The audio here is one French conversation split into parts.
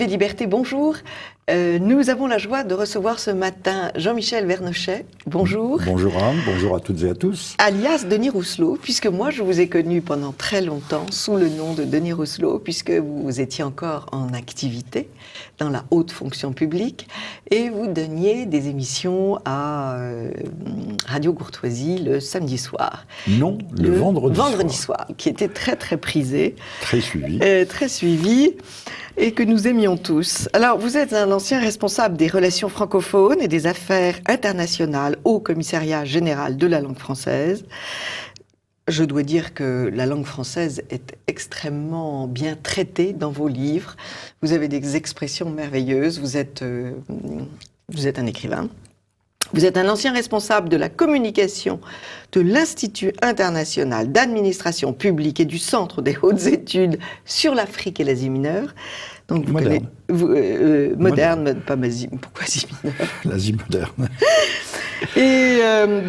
Liberté, bonjour. Nous avons la joie de recevoir ce matin Jean-Michel Vernochet. Bonjour. Bonjour Anne, bonjour à toutes et à tous. Alias Denis Rousselot, puisque moi je vous ai connu pendant très longtemps sous le nom de Denis Rousselot, puisque vous étiez encore en activité dans la haute fonction publique et vous donniez des émissions à Radio Courtoisie le samedi soir. Non, le vendredi soir, qui était très très prisé. Très suivi. Très suivi. Et que nous aimions tous. Alors, vous êtes un ancien responsable des relations francophones et des affaires internationales au Commissariat général de la langue française. Je dois dire que la langue française est extrêmement bien traitée dans vos livres. Vous avez des expressions merveilleuses. Vous êtes un écrivain. Vous êtes un ancien responsable de la communication de l'Institut international d'administration publique et du Centre des hautes études sur l'Afrique et l'Asie mineure. Donc vous moderne. Moderne, pas pourquoi Asie mineure? L'Asie moderne. Et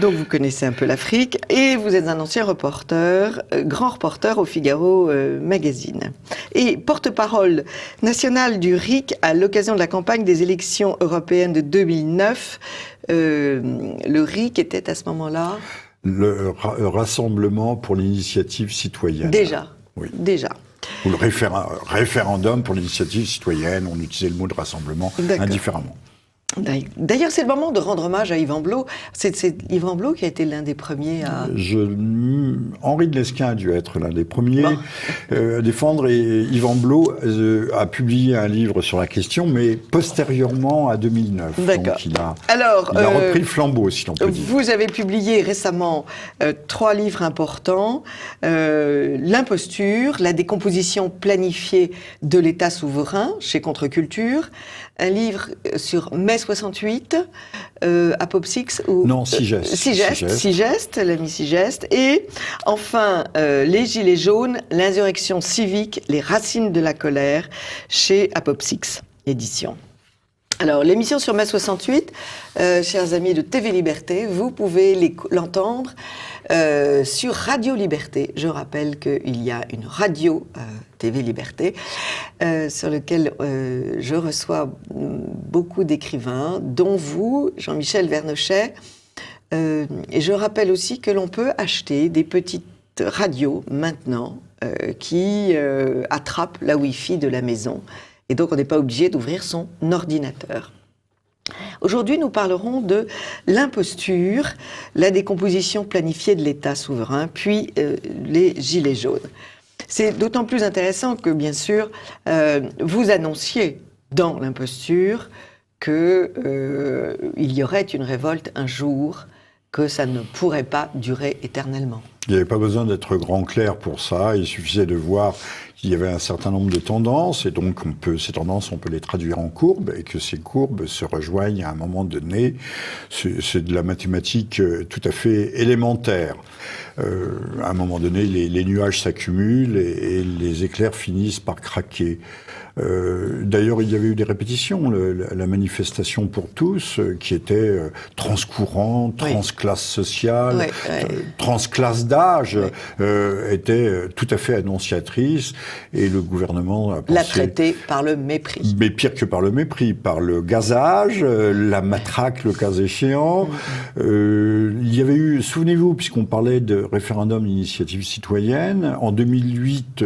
donc vous connaissez un peu l'Afrique et vous êtes un ancien reporter, grand reporter au Figaro Magazine. Et porte-parole national du RIC à l'occasion de la campagne des élections européennes de 2009. Le RIC était à ce moment-là... Le Rassemblement pour l'initiative citoyenne. Déjà, oui. Déjà. Ou le référendum pour l'initiative citoyenne, on utilisait le mot de rassemblement indifféremment. D'ailleurs, c'est le moment de rendre hommage à Yvan Blot. C'est Yvan Blot qui a été l'un des premiers à... Henri de Lesquen a dû être l'un des premiers à défendre, et Yvan Blot a publié un livre sur la question, mais postérieurement à 2009. D'accord. Donc il a repris le flambeau, si l'on peut dire. Vous avez publié récemment 3 livres importants. L'imposture, la décomposition planifiée de l'État souverain, chez Contre-Culture. Un livre sur mai 68, Apopsix ou... Non, Sigeste. Sigeste, l'ami Sigeste. Et enfin, Les Gilets jaunes, l'insurrection civique, les racines de la colère, chez Apopsix, édition. Alors, l'émission sur mai 68, chers amis de TV Liberté, vous pouvez l'entendre sur Radio Liberté. Je rappelle qu'il y a une radio TV Liberté sur laquelle je reçois beaucoup d'écrivains, dont vous, Jean-Michel Vernochet. Et je rappelle aussi que l'on peut acheter des petites radios maintenant qui attrapent la Wi-Fi de la maison. Et donc, on n'est pas obligé d'ouvrir son ordinateur. Aujourd'hui, nous parlerons de l'imposture, la décomposition planifiée de l'État souverain, puis les Gilets jaunes. C'est d'autant plus intéressant que, bien sûr, vous annonciez dans l'imposture qu'il y aurait une révolte un jour, que ça ne pourrait pas durer éternellement. Il n'y avait pas besoin d'être grand clair pour ça, il suffisait de voir qu'il y avait un certain nombre de tendances, et donc ces tendances, on peut les traduire en courbes, et que ces courbes se rejoignent à un moment donné. C'est de la mathématique tout à fait élémentaire. À un moment donné, les nuages s'accumulent et les éclairs finissent par craquer. D'ailleurs, il y avait eu des répétitions. La manifestation pour tous, qui était transcourant, transclasse sociale, transclasse d'âge, était tout à fait annonciatrice. Et le gouvernement a pensé... l'a traité par le mépris. Mais pire que par le mépris, par le gazage, la matraque, le cas échéant. Il y avait eu, souvenez-vous, puisqu'on parlait de référendum d'initiative citoyenne, en 2008,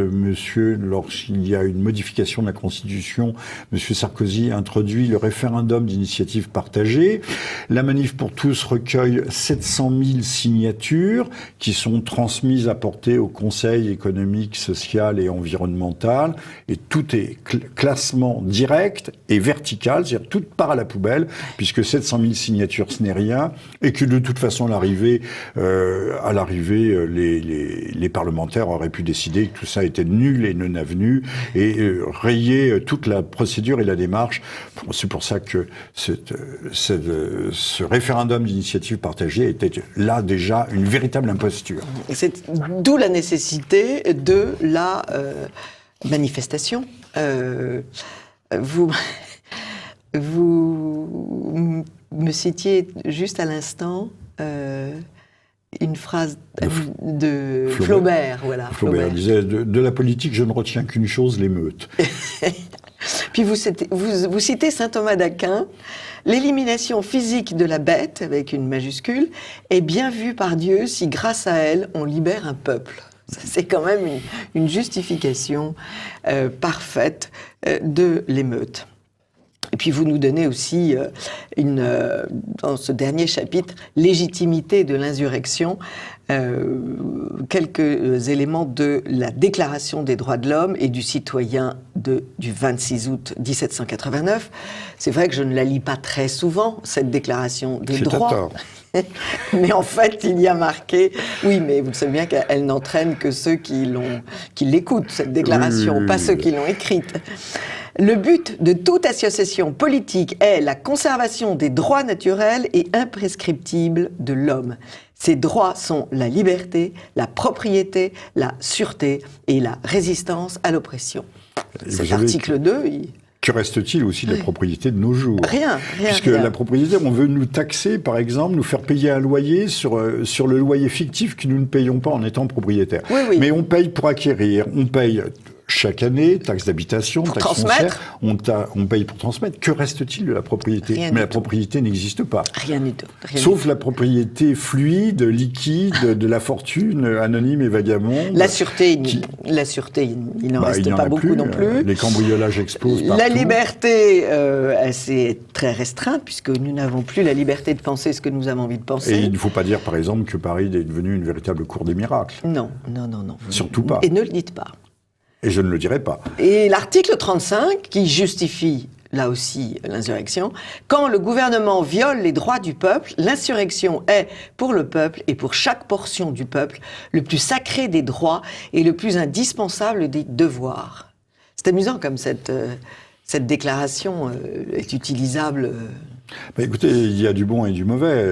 lorsqu'il y a une modification de la Constitution, M. Sarkozy introduit le référendum d'initiative partagée. La Manif pour tous recueille 700 000 signatures qui sont transmises, apportées au Conseil économique, social et environnemental. Et tout est classement direct et vertical, c'est-à-dire tout part à la poubelle, puisque 700 000 signatures, ce n'est rien, et que de toute façon, à l'arrivée, les parlementaires auraient pu décider que tout ça était nul et non avenu, et rayer toute la procédure et la démarche. C'est pour ça que ce référendum d'initiative partagée était là déjà une véritable imposture. C'est d'où la nécessité de la manifestation. Vous me citiez juste à l'instant une phrase de Flaubert. Voilà, Flaubert disait de la politique, je ne retiens qu'une chose, l'émeute. Puis vous citez saint Thomas d'Aquin, l'élimination physique de la bête, avec une majuscule, est bien vue par Dieu si grâce à elle on libère un peuple. C'est quand même une justification parfaite de l'émeute. Et puis vous nous donnez aussi, dans ce dernier chapitre, légitimité de l'insurrection, quelques éléments de la Déclaration des droits de l'homme et du citoyen du 26 août 1789. C'est vrai que je ne la lis pas très souvent, cette Déclaration des droits. Mais en fait, il y a marqué... Oui, mais vous savez bien qu'elle n'entraîne que ceux qui l'écoutent, cette déclaration, pas ceux qui l'ont écrite. Le but de toute association politique est la conservation des droits naturels et imprescriptibles de l'homme. Ces droits sont la liberté, la propriété, la sûreté et la résistance à l'oppression. Cet article 2... Que reste-t-il aussi de la propriété de nos jours? Rien. Puisque la propriété, on veut nous taxer, par exemple, nous faire payer un loyer sur le loyer fictif que nous ne payons pas en étant propriétaire. Oui. Mais on paye pour acquérir, on paye chaque année, taxe d'habitation, taxe foncière, on paye pour transmettre. Que reste-t-il de la propriété? Mais la propriété n'existe pas. Rien du tout. Sauf la propriété fluide, liquide, de la fortune, anonyme et vagabonde. La sûreté, il n'en reste pas beaucoup non plus. Les cambriolages explosent partout. La liberté, c'est très restreinte, puisque nous n'avons plus la liberté de penser ce que nous avons envie de penser. Et il ne faut pas dire, par exemple, que Paris est devenu une véritable cour des miracles. Non. Surtout pas. Et ne le dites pas. Et je ne le dirai pas. Et l'article 35, qui justifie, là aussi, l'insurrection, quand le gouvernement viole les droits du peuple, l'insurrection est, pour le peuple et pour chaque portion du peuple, le plus sacré des droits et le plus indispensable des devoirs. C'est amusant comme cette déclaration est utilisable... Écoutez, il y a du bon et du mauvais.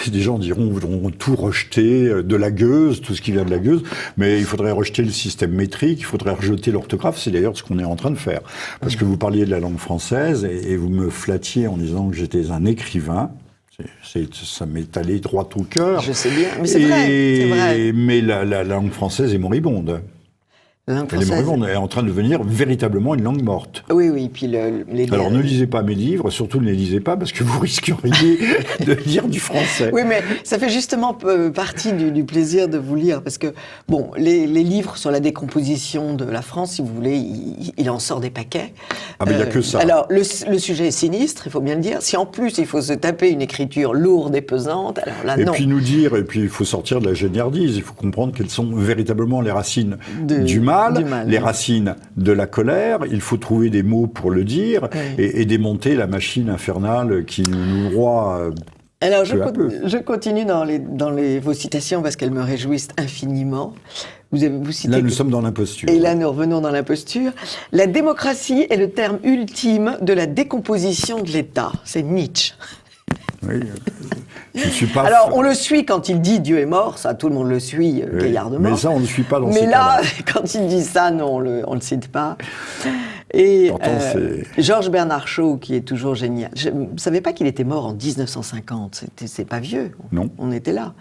Des gens voudront tout rejeter, de la gueuse, tout ce qui vient de la gueuse, mais il faudrait rejeter le système métrique, il faudrait rejeter l'orthographe, c'est d'ailleurs ce qu'on est en train de faire. Parce que vous parliez de la langue française, et vous me flattiez en disant que j'étais un écrivain. Ça m'est allé droit au cœur. Je sais bien, mais c'est vrai. Mais la langue française est moribonde. Elle est en train de devenir véritablement une langue morte. Oui, puis Alors ne lisez pas mes livres, surtout ne les lisez pas parce que vous risqueriez de lire du français. Oui, mais ça fait justement partie du plaisir de vous lire, parce que, bon, les livres sur la décomposition de la France, si vous voulez, il en sort des paquets. Ah, mais il n'y a que ça. Alors, le sujet est sinistre, il faut bien le dire. Si en plus il faut se taper une écriture lourde et pesante, alors là, non. Et puis il faut sortir de la géniardise, il faut comprendre quelles sont véritablement les racines du mal, les racines de la colère, il faut trouver des mots pour le dire, et démonter la machine infernale qui nous broie. Alors, je continue dans vos citations parce qu'elles me réjouissent infiniment. Vous citez là, nous sommes dans l'imposture. Et là, nous revenons dans l'imposture. La démocratie est le terme ultime de la décomposition de l'État. C'est Nietzsche. Oui, je ne suis pas... Alors, on le suit quand il dit « Dieu est mort », ça, tout le monde le suit, gaillardement. Mais ça, on ne le suit pas dans ces cas-là. Mais là, quand il dit ça, non, on le cite pas. Et Georges Bernard Shaw, qui est toujours génial. Je ne savais pas qu'il était mort en 1950. C'est pas vieux. Non. On était là.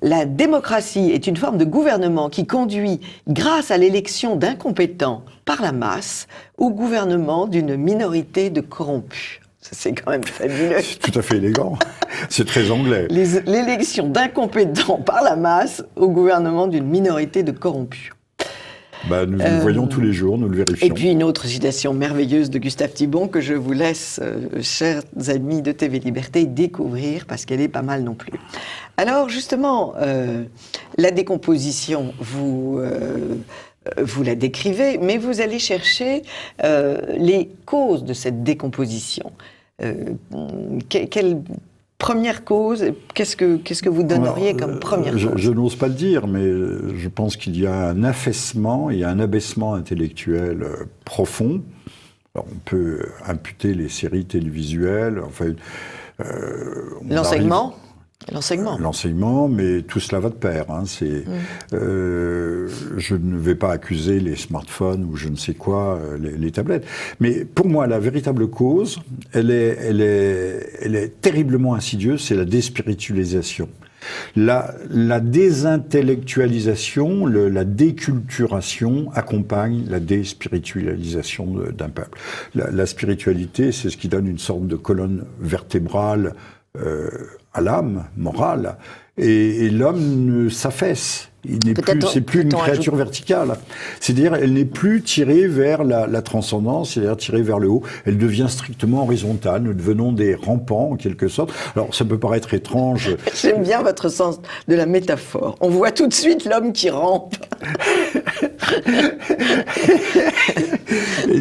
La démocratie est une forme de gouvernement qui conduit, grâce à l'élection d'incompétents par la masse, au gouvernement d'une minorité de corrompus. C'est quand même fabuleux. C'est tout à fait élégant. C'est très anglais. L'élection d'incompétents par la masse au gouvernement d'une minorité de corrompus. Nous le voyons tous les jours, nous le vérifions. Et puis une autre citation merveilleuse de Gustave Thibon que je vous laisse, chers amis de TV Liberté, découvrir parce qu'elle est pas mal non plus. Alors justement, la décomposition, vous la décrivez, mais vous allez chercher les causes de cette décomposition. Quelle première cause, qu'est-ce que vous donneriez comme première cause? Je n'ose pas le dire, mais je pense qu'il y a un affaissement et un abaissement intellectuel profond. Alors, on peut imputer les séries télévisuelles, enfin... l'enseignement L'enseignement. L'enseignement, mais tout cela va de pair. Hein, je ne vais pas accuser les smartphones ou je ne sais quoi, les tablettes. Mais pour moi, la véritable cause, elle est terriblement insidieuse, c'est la déspiritualisation. La désintellectualisation, la déculturation accompagne la déspiritualisation d'un peuple. La spiritualité, c'est ce qui donne une sorte de colonne vertébrale à l'âme morale, et l'homme s'affaisse. C'est plus une créature verticale. C'est-à-dire, elle n'est plus tirée vers la transcendance, c'est-à-dire tirée vers le haut. Elle devient strictement horizontale. Nous devenons des rampants, en quelque sorte. Alors, ça peut paraître étrange. J'aime bien votre sens de la métaphore. On voit tout de suite l'homme qui rampe.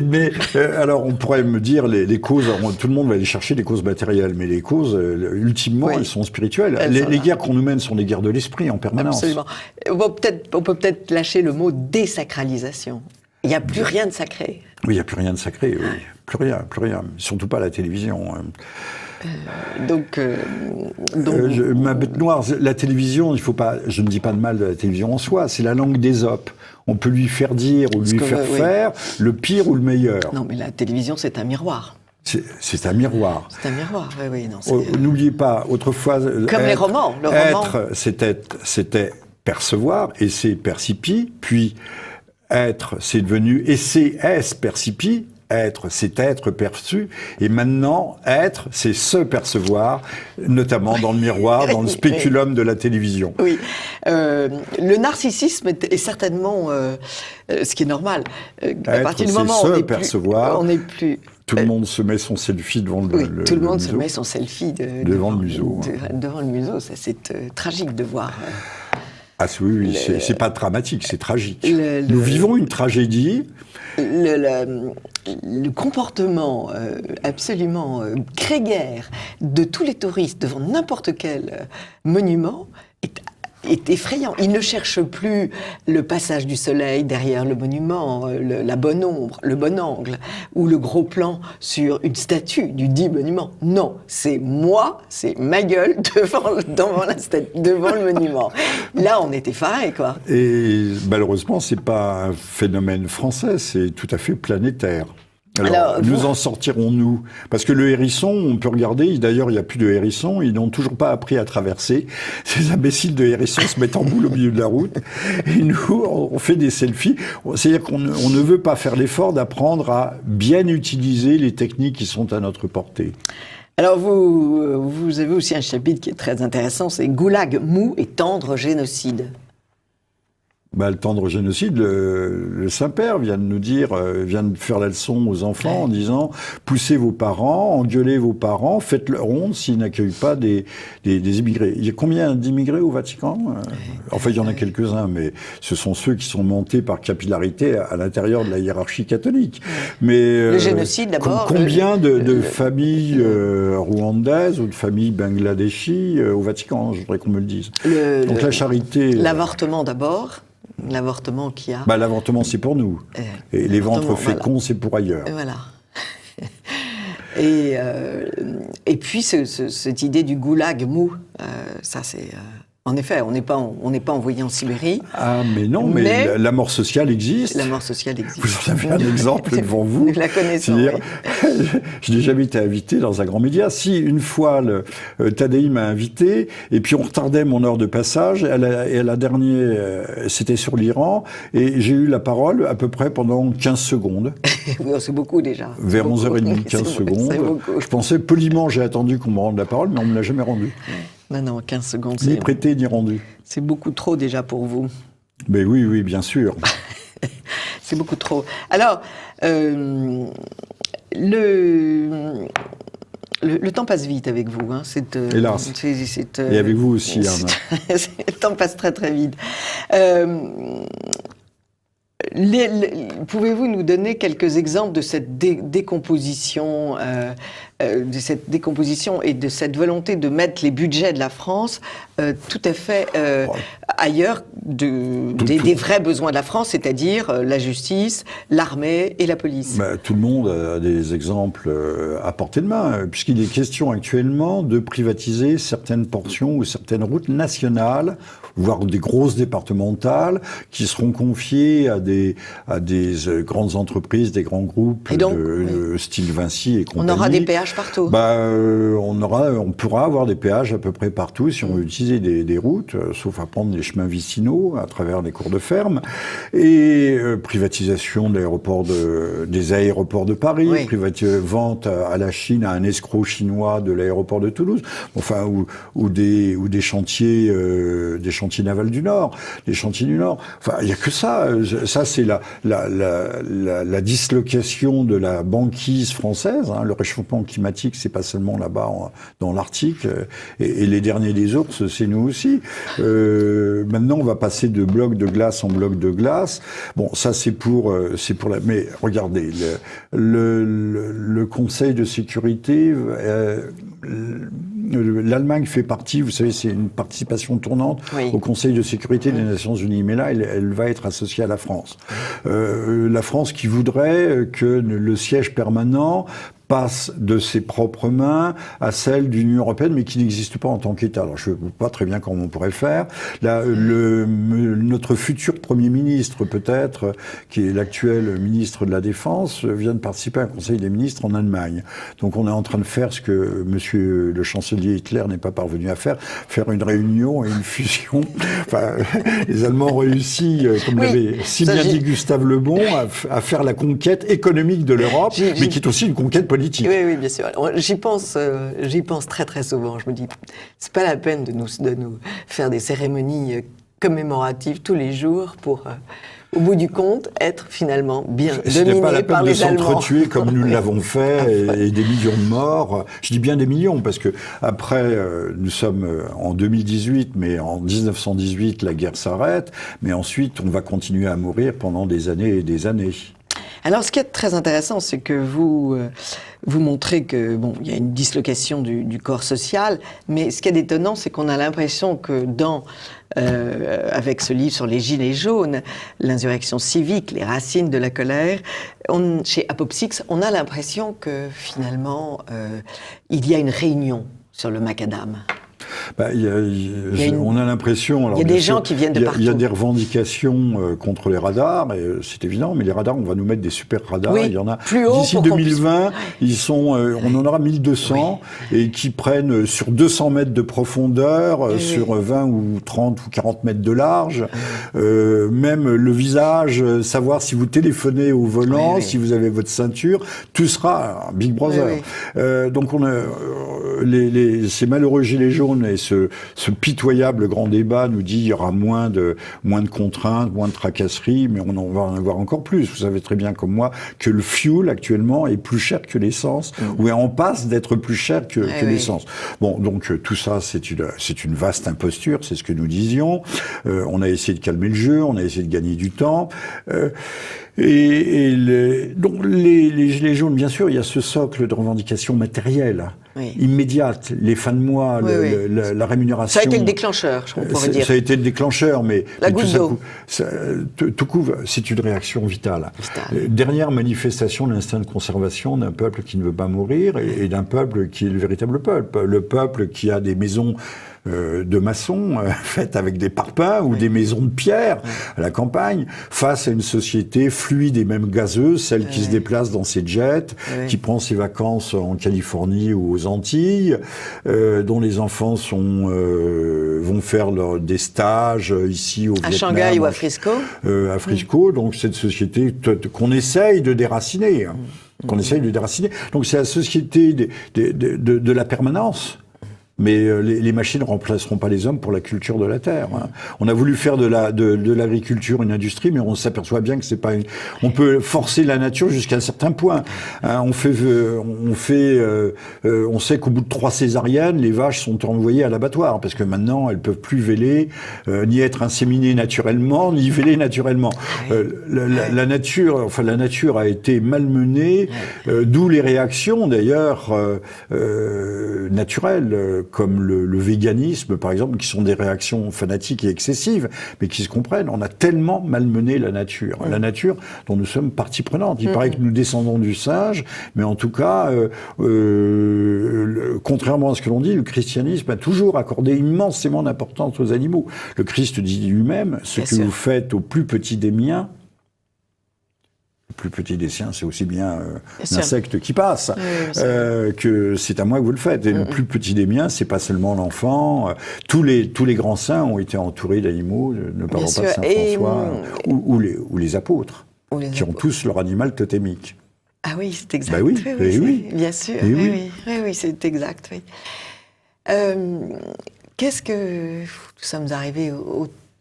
Mais, alors, on pourrait me dire, les causes, tout le monde va aller chercher les causes matérielles, mais les causes, ultimement, elles sont spirituelles. Les guerres qu'on nous mène sont des guerres de l'esprit, en permanence. Absolument. On peut peut-être lâcher le mot désacralisation. Il n'y a plus rien de sacré. Oui, il n'y a plus rien de sacré, oui. Plus rien. Surtout pas la télévision. Ma bête noire, la télévision, je ne dis pas de mal de la télévision en soi, c'est la langue d'Ésope. On peut lui faire dire ou lui faire faire le pire ou le meilleur. Non, mais la télévision, c'est un miroir. C'est un miroir. C'est un miroir, oui. N'oubliez pas, autrefois... Comme les romans. Être, c'était percevoir, et c'est percipi, puis être, c'est devenu, et c'est est percipi, être, c'est être perçu, et maintenant, être, c'est se percevoir, notamment dans le miroir, dans le spéculum de la télévision. Oui. Le narcissisme est certainement ce qui est normal. À partir du moment où on n'est plus... Tout le monde se met son selfie devant le museau. Tout le monde se met son selfie devant le museau. Devant le museau, ça c'est tragique de voir... Ah oui, c'est pas dramatique, c'est tragique. Nous vivons une tragédie. Le comportement absolument grégaire de tous les touristes devant n'importe quel monument est effrayant. Ils ne cherchent plus le passage du soleil derrière le monument, la bonne ombre, le bon angle, ou le gros plan sur une statue du dit monument. Non, c'est moi, c'est ma gueule devant le monument. Là, on est effarés, quoi. Et malheureusement, c'est pas un phénomène français, c'est tout à fait planétaire. Alors nous en sortirons-nous? Parce que le hérisson, on peut regarder, d'ailleurs il n'y a plus de hérissons, ils n'ont toujours pas appris à traverser. Ces imbéciles de hérissons se mettent en boule au milieu de la route, et nous, on fait des selfies. C'est-à-dire qu'on ne veut pas faire l'effort d'apprendre à bien utiliser les techniques qui sont à notre portée. Alors vous avez aussi un chapitre qui est très intéressant, c'est « Goulag mou et tendre génocide ». Le tendre génocide, le Saint-Père vient de nous dire, vient de faire la leçon aux enfants en disant « Poussez vos parents, engueulez vos parents, faites-leur honte s'ils n'accueillent pas des immigrés ». Il y a combien d'immigrés au Vatican? Enfin, il y en a quelques-uns, mais ce sont ceux qui sont montés par capillarité à l'intérieur de la hiérarchie catholique. Mais le génocide, d'abord... Combien de familles rwandaises ou de familles bangladeshis au Vatican? Je voudrais qu'on me le dise. Donc la charité... L'avortement, d'abord. L'avortement qui a... l'avortement, c'est pour nous. Et les ventres féconds, c'est pour ailleurs. Voilà. Et puis, cette idée du goulag mou, ça c'est... En effet, on n'est pas envoyé en Sibérie. Ah, mais non, mais la mort sociale existe. La mort sociale existe. Vous en avez un exemple devant vous. Nous la connaissons, oui. Je n'ai jamais été invité dans un grand média. Si, une fois, Tadei m'a invité, et puis on retardait mon heure de passage, et la dernière, c'était sur l'Iran, et j'ai eu la parole à peu près pendant 15 secondes. C'est beaucoup déjà. Vers 11h30, 15 secondes. Je pensais poliment, j'ai attendu qu'on me rende la parole, mais on ne me l'a jamais rendue. Non, 15 secondes. Ni prêté, ni rendu. C'est beaucoup trop déjà pour vous. Mais oui, bien sûr. C'est beaucoup trop. Alors, le temps passe vite avec vous. Hein. Hélas. Et avec vous aussi. Le temps passe très très vite. Pouvez-vous nous donner quelques exemples de cette décomposition de cette décomposition et de cette volonté de mettre les budgets de la France tout à fait ailleurs des vrais besoins de la France, c'est-à-dire la justice, l'armée et la police. Tout le monde a des exemples à portée de main, puisqu'il est question actuellement de privatiser certaines portions ou certaines routes nationales, voire des grosses départementales, qui seront confiées à des grandes entreprises, des grands groupes, et donc, style Vinci et compagnie. On aura des péages partout. On pourra avoir des péages à peu près partout si on veut utiliser des routes, sauf à prendre les chemins vicinaux à travers les cours de ferme. Et privatisation des aéroports de Paris, vente à la Chine, à un escroc chinois de l'aéroport de Toulouse, ou des chantiers navals du Nord, des chantiers du Nord. Enfin, il y a que ça. Ça, c'est la dislocation de la banquise française. Le réchauffement climatique, c'est pas seulement là-bas dans l'Arctique. Et les derniers des ours, c'est nous aussi. Maintenant, on va passer de bloc de glace en bloc de glace. Bon, ça, c'est pour la. Mais regardez, le Conseil de sécurité. L'Allemagne fait partie, vous savez, c'est une participation tournante au Conseil de sécurité des Nations Unies. Mais là, elle va être associée à la France. La France qui voudrait que le siège permanent passe de ses propres mains à celle de l'Union européenne, mais qui n'existe pas en tant qu'État. Alors, je ne sais pas très bien comment on pourrait le faire. Là, notre futur Premier ministre, peut-être, qui est l'actuel ministre de la Défense, vient de participer à un Conseil des ministres en Allemagne. Donc, on est en train de faire ce que monsieur le chancelier Hitler n'est pas parvenu à faire une réunion et une fusion. Enfin, les Allemands ont réussi, comme l'avait si bien dit Gustave Le Bon, à faire la conquête économique de l'Europe, mais qui est aussi une conquête politique. Oui, bien sûr. J'y pense très très souvent. Je me dis, c'est pas la peine de nous faire des cérémonies commémoratives tous les jours pour, au bout du compte, être finalement bien dominé par les Allemands. Ce n'est pas la peine de s'entretuer comme nous l'avons fait et des millions de morts. Je dis bien des millions parce que après, nous sommes en 2018, mais en 1918, la guerre s'arrête. Mais ensuite, on va continuer à mourir pendant des années et des années. Alors, ce qui est très intéressant, c'est que vous montrez que il y a une dislocation du corps social, mais ce qui est étonnant, c'est qu'on a l'impression que avec ce livre sur les Gilets jaunes, l'insurrection civique, les racines de la colère, chez Apopsix, on a l'impression que finalement, il y a une réunion sur le macadam. On a l'impression... Il y a des gens qui viennent de partout. Il y a des revendications contre les radars, et c'est évident, mais les radars, on va nous mettre des super radars. Oui, il y en a plus haut d'ici 2020, on en aura 1200, et qui prennent sur 200 mètres de profondeur, sur 20 ou 30 ou 40 mètres de large, même le visage, savoir si vous téléphonez au volant, si vous avez votre ceinture, tout sera un Big Brother. Donc ces malheureux Gilets jaunes et ce pitoyable grand débat nous dit qu'il y aura moins de contraintes, moins de tracasseries, mais on va en avoir encore plus. Vous savez très bien comme moi que le fuel actuellement est plus cher que l'essence, ou en passe d'être plus cher que l'essence. Bon, donc tout ça, c'est une vaste imposture, c'est ce que nous disions. On a essayé de calmer le jeu, on a essayé de gagner du temps. Donc les Gilets jaunes, bien sûr, il y a ce socle de revendications matérielles, immédiates, les fins de mois, la rémunération. Ça a été le déclencheur, on pourrait dire. Ça a été le déclencheur, mais la goutte d'eau. Tout couvre, c'est une réaction vitale. Dernière manifestation de l'instinct de conservation d'un peuple qui ne veut pas mourir et d'un peuple qui est le véritable peuple. Le peuple qui a des maisons de maçons faites avec des parpaings ou des maisons de pierre à la campagne, face à une société fluide et même gazeuse, celle qui se déplace dans ses jets, qui prend ses vacances en Californie ou aux Antilles, dont les enfants vont faire des stages ici au Vietnam. À Shanghai ou à Frisco. À Frisco, donc cette société qu'on essaye de déraciner. Donc c'est la société de la permanence. Mais les machines ne remplaceront pas les hommes pour la culture de la terre. Hein. On a voulu faire de l'agriculture une industrie, mais on s'aperçoit bien que c'est pas. On peut forcer la nature jusqu'à un certain point. Hein, on sait qu'au bout de 3 césariennes, les vaches sont envoyées à l'abattoir parce que maintenant elles peuvent plus véler, ni être inséminées naturellement, ni véler naturellement. La nature a été malmenée, d'où les réactions d'ailleurs naturelles. Comme le véganisme, par exemple, qui sont des réactions fanatiques et excessives, mais qui se comprennent. On a tellement malmené la nature dont nous sommes partie prenante. Il paraît que nous descendons du singe, mais en tout cas, contrairement à ce que l'on dit, le christianisme a toujours accordé immensément d'importance aux animaux. Le Christ dit lui-même, ce que vous faites au plus petit des miens, le plus petit des siens, c'est aussi bien l'insecte qui passe, que c'est à moi que vous le faites. Et le plus petit des miens, c'est pas seulement l'enfant. Tous les grands saints ont été entourés d'animaux, ne parlons pas de Saint François, ou les apôtres, qui ont tous leur animal totémique. Ah oui, c'est exact. Bah oui, oui, bien sûr. Oui, c'est exact. Oui. Qu'est-ce que nous sommes arrivés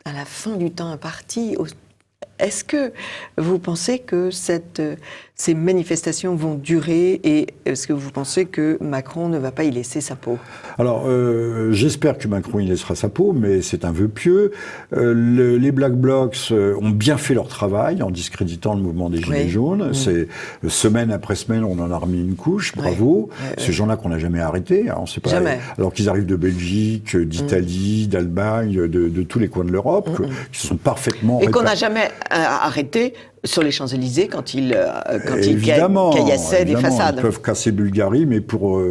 à la fin du temps imparti? Est-ce que vous pensez que ces manifestations vont durer et est-ce que vous pensez que Macron ne va pas y laisser sa peau? Alors, j'espère que Macron y laissera sa peau, mais c'est un vœu pieux. Les Black Blocs ont bien fait leur travail en discréditant le mouvement des Gilets jaunes. C'est semaine après semaine, on en a remis une couche. Bravo. Ces gens-là qu'on n'a jamais arrêtés. Hein, on sait pas. Jamais. Alors qu'ils arrivent de Belgique, d'Italie, d'Allemagne, de tous les coins de l'Europe, qui sont parfaitement et qu'on n'a jamais arrêté sur les Champs-Élysées quand ils caillassaient des façades. Ils peuvent casser Bulgarie, mais pour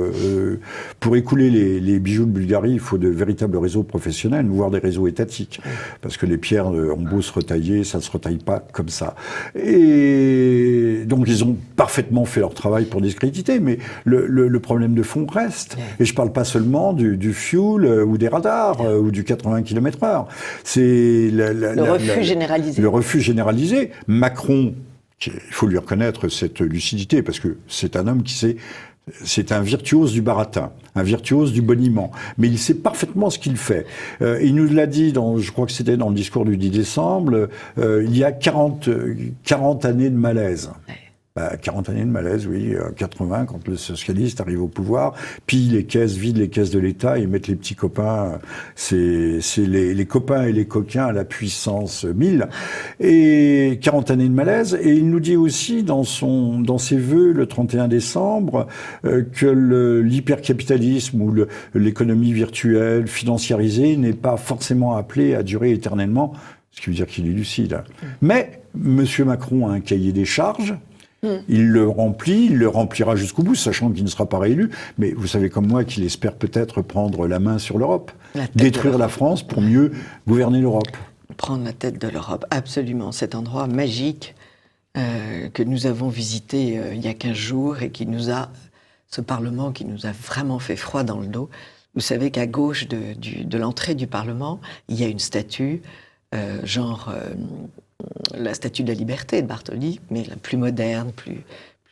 écouler les bijoux de Bulgarie, il faut de véritables réseaux professionnels, voire des réseaux étatiques. Parce que les pierres ont beau se retailler, ça ne se retaille pas comme ça. Et donc ils ont parfaitement fait leur travail pour discréditer, mais le problème de fond reste. Et je ne parle pas seulement du fuel ou des radars ou du 80 km/h. C'est le refus généralisé. Le refus généralisé. Macron, il faut lui reconnaître cette lucidité, parce que c'est un homme c'est un virtuose du baratin, un virtuose du boniment, mais il sait parfaitement ce qu'il fait. Il nous l'a dit, je crois que c'était dans le discours du 10 décembre, il y a 40 années de malaise. 40 années de malaise, oui, 80, quand le socialiste arrive au pouvoir, pille les caisses, vide les caisses de l'État et mettent les petits copains, c'est les copains et les coquins à la puissance 1000. Et 40 années de malaise, et il nous dit aussi dans ses vœux le 31 décembre que l'hypercapitalisme ou l'économie virtuelle, financiarisée, n'est pas forcément appelée à durer éternellement, ce qui veut dire qu'il est lucide. Mais M. Macron a un cahier des charges. Il le remplit, il le remplira jusqu'au bout, sachant qu'il ne sera pas réélu. Mais vous savez comme moi qu'il espère peut-être prendre la main sur l'Europe, détruire la France pour mieux gouverner l'Europe. Prendre la tête de l'Europe, absolument. Cet endroit magique que nous avons visité il y a 15 jours et ce Parlement qui nous a vraiment fait froid dans le dos. Vous savez qu'à gauche de l'entrée du Parlement, il y a une statue, la statue de la liberté de Bartholdi, mais la plus moderne, plus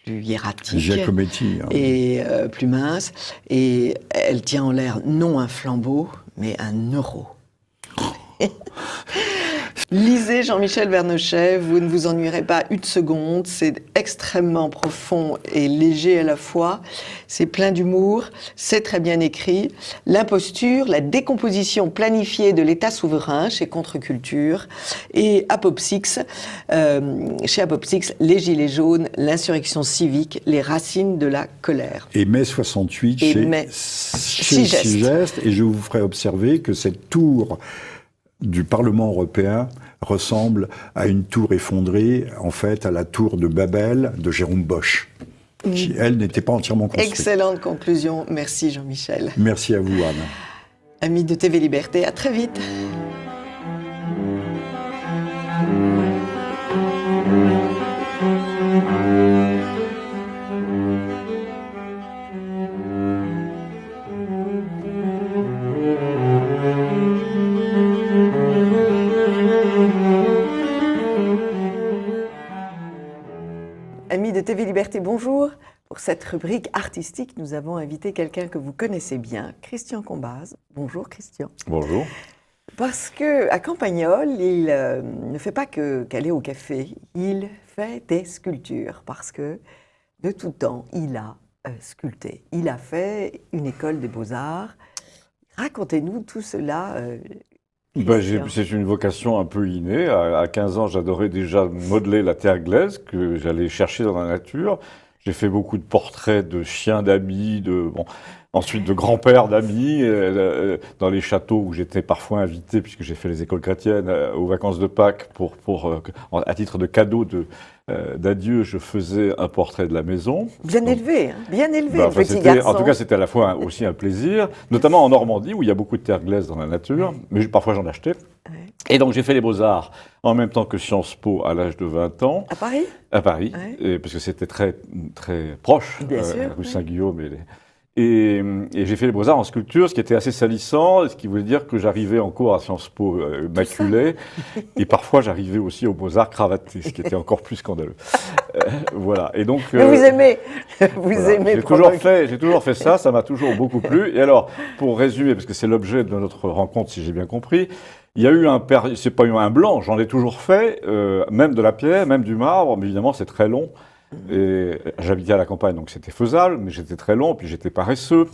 hiératique. Giacometti. Hein. Et plus mince. Et elle tient en l'air non un flambeau, mais un euro. Lisez Jean-Michel Vernochet, vous ne vous ennuierez pas une seconde, c'est extrêmement profond et léger à la fois, c'est plein d'humour, c'est très bien écrit. L'imposture, la décomposition planifiée de l'État souverain chez Contre-Culture et Apopsix, chez Apopsix, les Gilets jaunes, l'insurrection civique, les racines de la colère. Et mai 68 chez Sigest, et je vous ferai observer que cette tour du Parlement européen ressemble à une tour effondrée, en fait, à la tour de Babel de Jérôme Bosch, qui, elle, n'était pas entièrement construite. Excellente conclusion. Merci, Jean-Michel. Merci à vous, Anne. Amis de TV Liberté, à très vite. Amis de TV Liberté, bonjour. Pour cette rubrique artistique, nous avons invité quelqu'un que vous connaissez bien, Christian Combaz. Bonjour Christian. Bonjour. Parce qu'à Campagnol, il ne fait pas qu'aller au café, il fait des sculptures. Parce que de tout temps, il a sculpté. Il a fait une école des beaux-arts. Racontez-nous tout cela. C'est une vocation un peu innée. À 15 ans, j'adorais déjà modeler la terre glaise que j'allais chercher dans la nature. J'ai fait beaucoup de portraits de chiens d'amis, ensuite de grands-pères d'amis, dans les châteaux où j'étais parfois invité, puisque j'ai fait les écoles chrétiennes, aux vacances de Pâques, à titre de cadeau d'adieu, je faisais un portrait de la maison. Bien élevé, petit garçon. En tout cas, c'était à la fois aussi un plaisir, notamment en Normandie, où il y a beaucoup de terre glaise dans la nature, mais parfois j'en achetais. Ouais. Et donc j'ai fait les Beaux-Arts en même temps que Sciences Po à l'âge de 20 ans. À Paris ? À Paris, ouais. Parce que c'était très, très proche, rue Saint-Guillaume. Et j'ai fait les Beaux-Arts en sculpture, ce qui était assez salissant, ce qui voulait dire que j'arrivais en cours à Sciences Po maculé, et parfois j'arrivais aussi aux Beaux-Arts cravaté, ce qui était encore plus scandaleux. Voilà. Et donc, mais vous aimez aimez. J'ai toujours fait ça, ça m'a toujours beaucoup plu. Et alors, pour résumer, parce que c'est l'objet de notre rencontre, si j'ai bien compris, il y a eu c'est pas un blanc, j'en ai toujours fait, même de la pierre, même du marbre, mais évidemment c'est très long. Et j'habitais à la campagne, donc c'était faisable, mais j'étais très long, puis j'étais paresseux.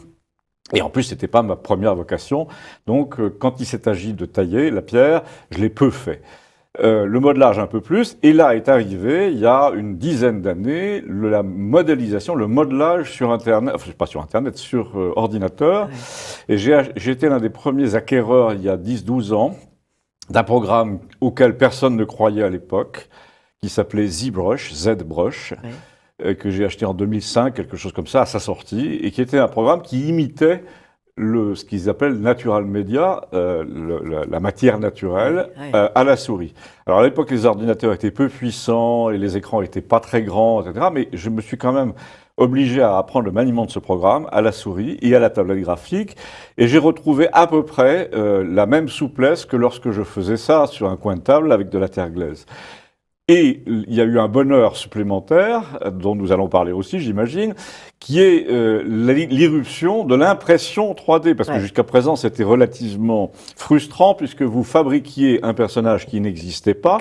Et en plus, c'était pas ma première vocation. Donc, quand il s'est agi de tailler la pierre, je l'ai peu fait. Le modelage un peu plus. Et là est arrivé, il y a une dizaine d'années, la modélisation, le modelage sur Internet, enfin pas sur Internet, sur ordinateur. Ouais. Et j'ai été l'un des premiers acquéreurs, il y a 10-12 ans, d'un programme auquel personne ne croyait à l'époque, qui s'appelait ZBrush, que j'ai acheté en 2005, quelque chose comme ça, à sa sortie, et qui était un programme qui imitait ce qu'ils appellent natural media, la matière naturelle, à la souris. Alors à l'époque, les ordinateurs étaient peu puissants et les écrans étaient pas très grands, etc. Mais je me suis quand même obligé à apprendre le maniement de ce programme à la souris et à la tablette graphique. Et j'ai retrouvé à peu près la même souplesse que lorsque je faisais ça sur un coin de table avec de la terre glaise. Et il y a eu un bonheur supplémentaire, dont nous allons parler aussi, j'imagine, qui est l'irruption de l'impression 3D. Parce que jusqu'à présent, c'était relativement frustrant, puisque vous fabriquiez un personnage qui n'existait pas.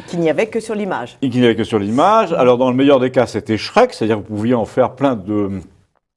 Qu'il n'y avait que sur l'image. Et qu'il n'y avait que sur l'image. Alors, dans le meilleur des cas, c'était Shrek, c'est-à-dire que vous pouviez en faire plein de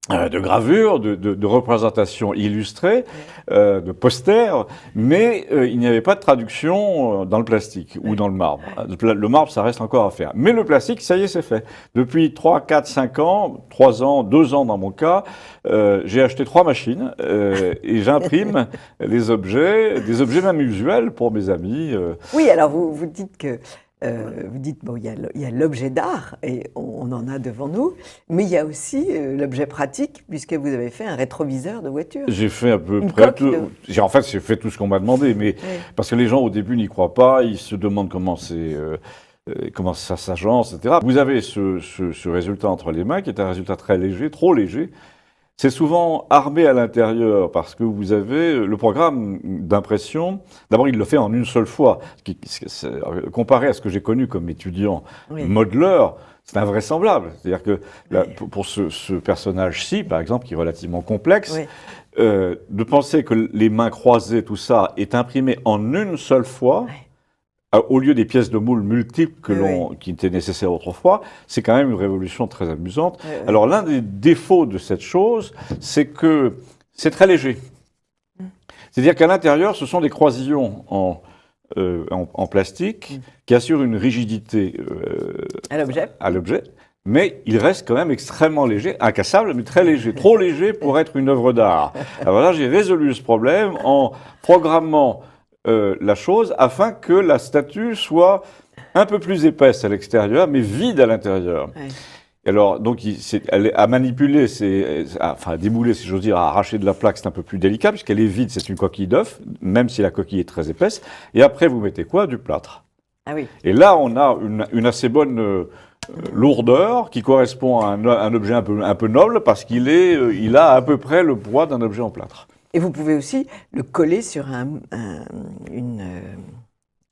gravures, de représentations illustrées, de posters, mais il n'y avait pas de traduction dans le plastique ou dans le marbre. Le marbre, ça reste encore à faire. Mais le plastique, ça y est, c'est fait. Depuis 3, 4, 5 ans, 3 ans, 2 ans dans mon cas, j'ai acheté 3 machines et j'imprime des objets même usuels pour mes amis. Oui, alors vous dites que vous dites, bon, il y a l'objet d'art, et on en a devant nous, mais il y a aussi l'objet pratique, puisque vous avez fait un rétroviseur de voiture. J'ai fait à peu près tout. En fait, j'ai fait tout ce qu'on m'a demandé, mais parce que les gens, au début, n'y croient pas, ils se demandent comment ça s'agence, etc. Vous avez ce résultat entre les mains, qui est un résultat très léger, trop léger. C'est souvent armé à l'intérieur parce que vous avez le programme d'impression. D'abord, il le fait en une seule fois. Comparé à ce que j'ai connu comme étudiant modeleur, c'est invraisemblable. C'est-à-dire que pour ce personnage-ci, par exemple, qui est relativement complexe, de penser que les mains croisées, tout ça, est imprimé en une seule fois, au lieu des pièces de moule multiples qui étaient nécessaires autrefois, c'est quand même une révolution très amusante. Alors l'un des défauts de cette chose, c'est que c'est très léger. C'est-à-dire qu'à l'intérieur, ce sont des croisillons en plastique qui assurent une rigidité à l'objet, mais il reste quand même extrêmement léger, incassable, mais très léger, trop léger pour être une œuvre d'art. Alors là, j'ai résolu ce problème en programmant la chose afin que la statue soit un peu plus épaisse à l'extérieur, mais vide à l'intérieur. Alors, donc, à manipuler, à démouler, si j'ose dire, à arracher de la plaque, c'est un peu plus délicat, puisqu'elle est vide, c'est une coquille d'œuf, même si la coquille est très épaisse. Et après, vous mettez quoi ? Du plâtre. Ah oui. Et là, on a une assez bonne lourdeur qui correspond à un objet un peu noble, parce il a à peu près le poids d'un objet en plâtre. Et vous pouvez aussi le coller sur un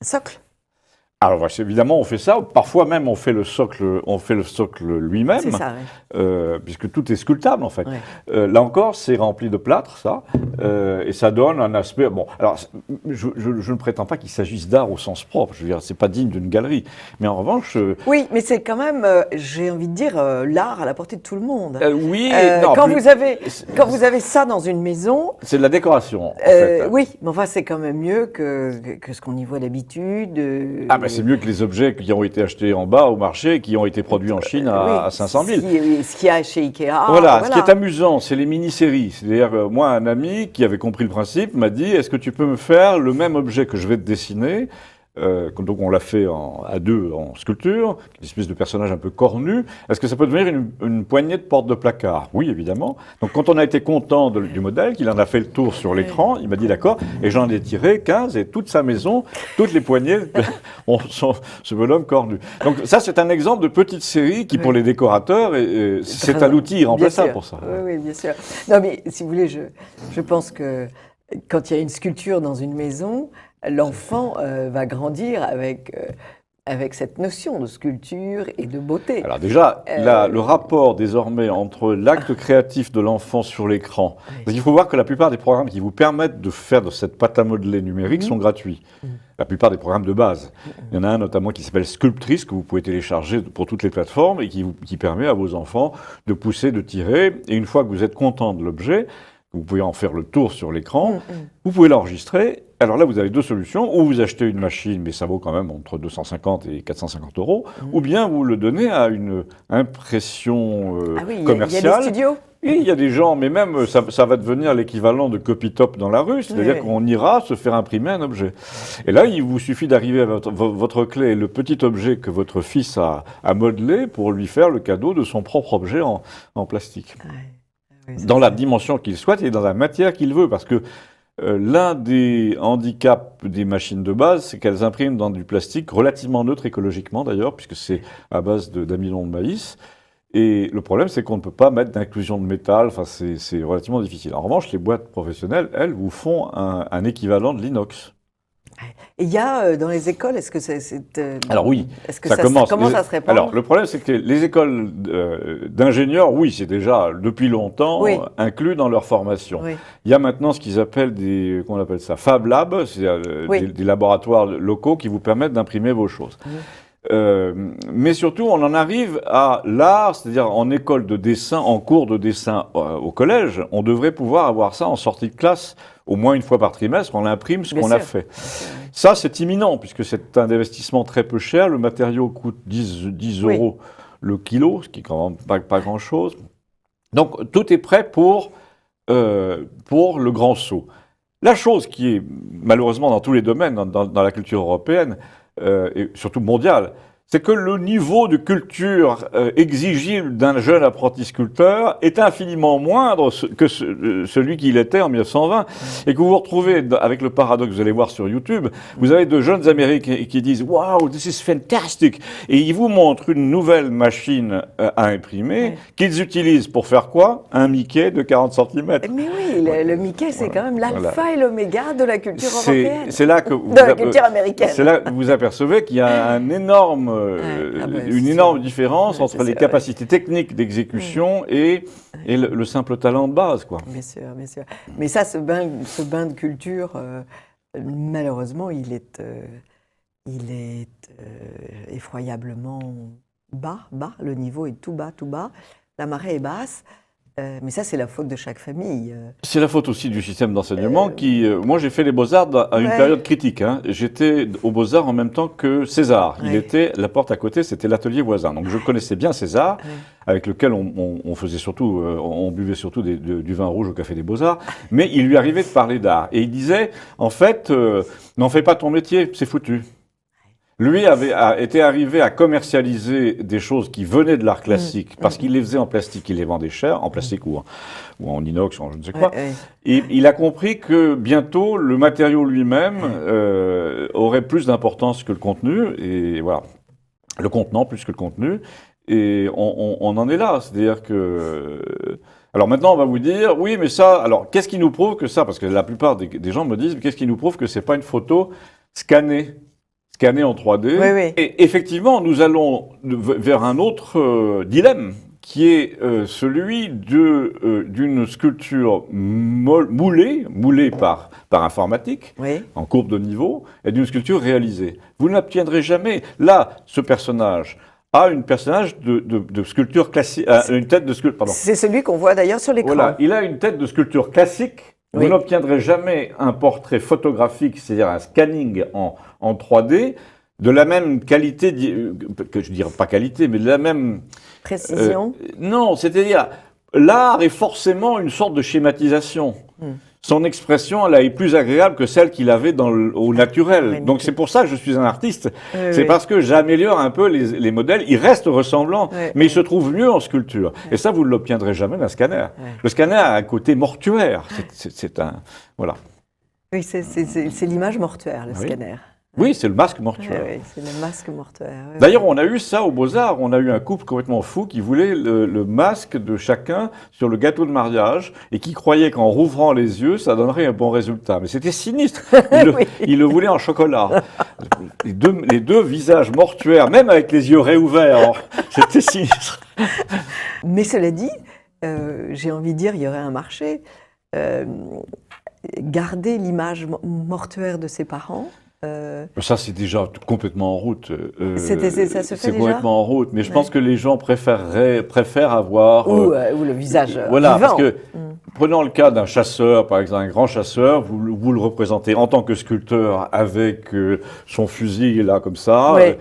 socle. Alors évidemment, on fait ça. Parfois même, on fait le socle lui-même, C'est ça, puisque tout est sculptable en fait. ouais. Là encore, c'est rempli de plâtre, ça, et ça donne un aspect. Bon, alors je ne prétends pas qu'il s'agisse d'art au sens propre. Je veux dire, c'est pas digne d'une galerie. Mais en revanche, Oui, mais c'est quand même, j'ai envie de dire, l'art à la portée de tout le monde. oui. Quand vous avez ça dans une maison, c'est de la décoration. En fait. oui, mais enfin c'est quand même mieux que ce qu'on y voit d'habitude. Ah ben c'est mieux que les objets qui ont été achetés en bas au marché, qui ont été produits en Chine à 500 000. Ce qu'il y a chez Ikea. Voilà, ce qui est amusant, c'est les mini-séries. C'est-à-dire, moi, un ami qui avait compris le principe m'a dit, est-ce que tu peux me faire le même objet que je vais te dessiner? Donc on l'a fait à deux en sculpture, une espèce de personnage un peu cornu. Est-ce que ça peut devenir une poignée de porte de placard? Oui, évidemment. Donc quand on a été content du modèle, qu'il en a fait le tour sur l'écran, il m'a dit d'accord, et j'en ai tiré 15, et toute sa maison, toutes les poignées sont ce bonhomme cornu. Donc ça, c'est un exemple de petite série qui, pour les décorateurs, c'est un outil irremplaçable pour ça. Oui, bien sûr. Non, mais si vous voulez, je pense que quand il y a une sculpture dans une maison, l'enfant va grandir avec cette notion de sculpture et de beauté. Alors déjà, le rapport désormais entre l'acte créatif de l'enfant sur l'écran, parce qu'il faut voir que la plupart des programmes qui vous permettent de faire de cette pâte à modeler numérique sont gratuits. La plupart des programmes de base. Il y en a un notamment qui s'appelle Sculptrice, que vous pouvez télécharger pour toutes les plateformes et qui permet à vos enfants de pousser, de tirer. Et une fois que vous êtes content de l'objet, vous pouvez en faire le tour sur l'écran, vous pouvez l'enregistrer. Alors là, vous avez deux solutions. Ou vous achetez une machine, mais ça vaut quand même entre 250 et 450 €, ou bien vous le donnez à une impression commerciale. Il y a des studios. Et il y a des gens, mais même ça va devenir l'équivalent de Copytop dans la rue, c'est-à-dire qu'on ira se faire imprimer un objet. Et là, il vous suffit d'arriver à votre clé et le petit objet que votre fils a modelé pour lui faire le cadeau de son propre objet en plastique. Dans la dimension qu'il souhaite et dans la matière qu'il veut, parce que l'un des handicaps des machines de base, c'est qu'elles impriment dans du plastique relativement neutre écologiquement d'ailleurs, puisque c'est à base d'amidon de maïs. Et le problème, c'est qu'on ne peut pas mettre d'inclusion de métal, enfin c'est relativement difficile. En revanche, les boîtes professionnelles, elles, vous font un équivalent de l'inox. Et il y a dans les écoles, est-ce que alors oui, est-ce que ça commence. Comment ça se répand? Alors le problème, c'est que les écoles d'ingénieurs, oui, c'est déjà depuis longtemps inclus dans leur formation. Oui. Il y a maintenant ce qu'ils appellent qu'on appelle ça Fab Lab, c'est des laboratoires locaux qui vous permettent d'imprimer vos choses. Mais surtout, on en arrive à l'art, c'est-à-dire en école de dessin, en cours de dessin au collège, on devrait pouvoir avoir ça en sortie de classe, au moins une fois par trimestre, on imprime ce qu'on a fait. Ça, c'est imminent, puisque c'est un investissement très peu cher, le matériau coûte 10 € le kilo, ce qui est quand même pas grand-chose. Donc, tout est prêt pour le grand saut. La chose qui est, malheureusement, dans tous les domaines, dans la culture européenne, et surtout mondiale, c'est que le niveau de culture exigible d'un jeune apprenti sculpteur est infiniment moindre que celui qu'il était en 1920. Et que vous vous retrouvez avec le paradoxe, vous allez voir sur YouTube, vous avez de jeunes Américains qui disent « Wow, this is fantastic !» Et ils vous montrent une nouvelle machine à imprimer qu'ils utilisent pour faire quoi? Un Mickey de 40 cm. Mais oui, le Mickey, c'est quand même l'alpha et l'oméga de la culture européenne. C'est là que de la culture américaine. C'est là que vous apercevez qu'il y a une énorme différence entre les capacités techniques d'exécution et le simple talent de base, quoi. Bien sûr, bien sûr. Mais ça, ce bain de culture, malheureusement, il est effroyablement bas. Le niveau est tout bas. La marée est basse. Mais ça, c'est la faute de chaque famille. C'est la faute aussi du système d'enseignement qui... moi, j'ai fait les Beaux-Arts à une période critique. J'étais aux Beaux-Arts en même temps que César. Il était, la porte à côté, c'était l'atelier voisin. Donc, je connaissais bien César, avec lequel on faisait surtout... on buvait surtout du vin rouge au Café des Beaux-Arts. Mais il lui arrivait de parler d'art. Et il disait, en fait, n'en fais pas ton métier, c'est foutu. Lui était arrivé à commercialiser des choses qui venaient de l'art classique, parce qu'il les faisait en plastique, il les vendait cher, en plastique ou en inox, ou en je ne sais quoi. Et il a compris que bientôt, le matériau lui-même aurait plus d'importance que le contenu, et voilà, le contenant plus que le contenu, et on en est là, c'est-à-dire que... Alors maintenant, on va vous dire, oui, mais ça, alors qu'est-ce qui nous prouve que ça, parce que la plupart des gens me disent, qu'est-ce qui nous prouve que c'est pas une photo scannée? scannés en 3D. Oui, oui. Et effectivement, nous allons vers un autre dilemme, qui est celui d'une sculpture moulée par informatique, Oui. en courbe de niveau, et d'une sculpture réalisée. Vous n'obtiendrez jamais. Là, ce personnage a une personnage de sculpture classique, une tête de sculpture. Pardon. C'est celui qu'on voit d'ailleurs sur l'écran. Voilà, il a une tête de sculpture classique. Oui. Vous n'obtiendrez jamais un portrait photographique, c'est-à-dire un scanning en 3D, de la même qualité, que je dirais pas qualité, mais de la même Précision. non, c'est-à-dire, l'art est forcément une sorte de schématisation. Son expression, elle est plus agréable que celle qu'il avait au naturel. Magnifique. Donc c'est pour ça que je suis un artiste. Oui, C'est oui. parce que j'améliore un peu les modèles. Ils restent ressemblants, Oui, mais ils se trouvent mieux en sculpture. Et ça, vous ne l'obtiendrez jamais d'un scanner. Oui. Le scanner a un côté mortuaire. C'est un... Voilà. Oui, c'est l'image mortuaire, le Oui. scanner. Oui, c'est le masque Oui, mortuaire. oui, c'est le masque mortuaire. Oui, D'ailleurs, on a eu ça aux Beaux-Arts. On a eu un couple complètement fou qui voulait le masque de chacun sur le gâteau de mariage et qui croyait qu'en rouvrant les yeux, ça donnerait un bon résultat. Mais c'était sinistre. Oui. Il le voulait en chocolat. Les deux visages mortuaires, même avec les yeux réouverts, c'était sinistre. Mais cela dit, j'ai envie de dire, il y aurait un marché. Garder l'image mortuaire de ses parents. Ça, c'est déjà complètement en route. Ça se fait C'est déjà complètement en route. Mais je Ouais. pense que les gens préfèrent avoir... Ou le visage voilà, vivant. parce que prenons le cas d'un chasseur, par exemple, un grand chasseur, vous le représentez en tant que sculpteur avec son fusil là comme ça. Oui.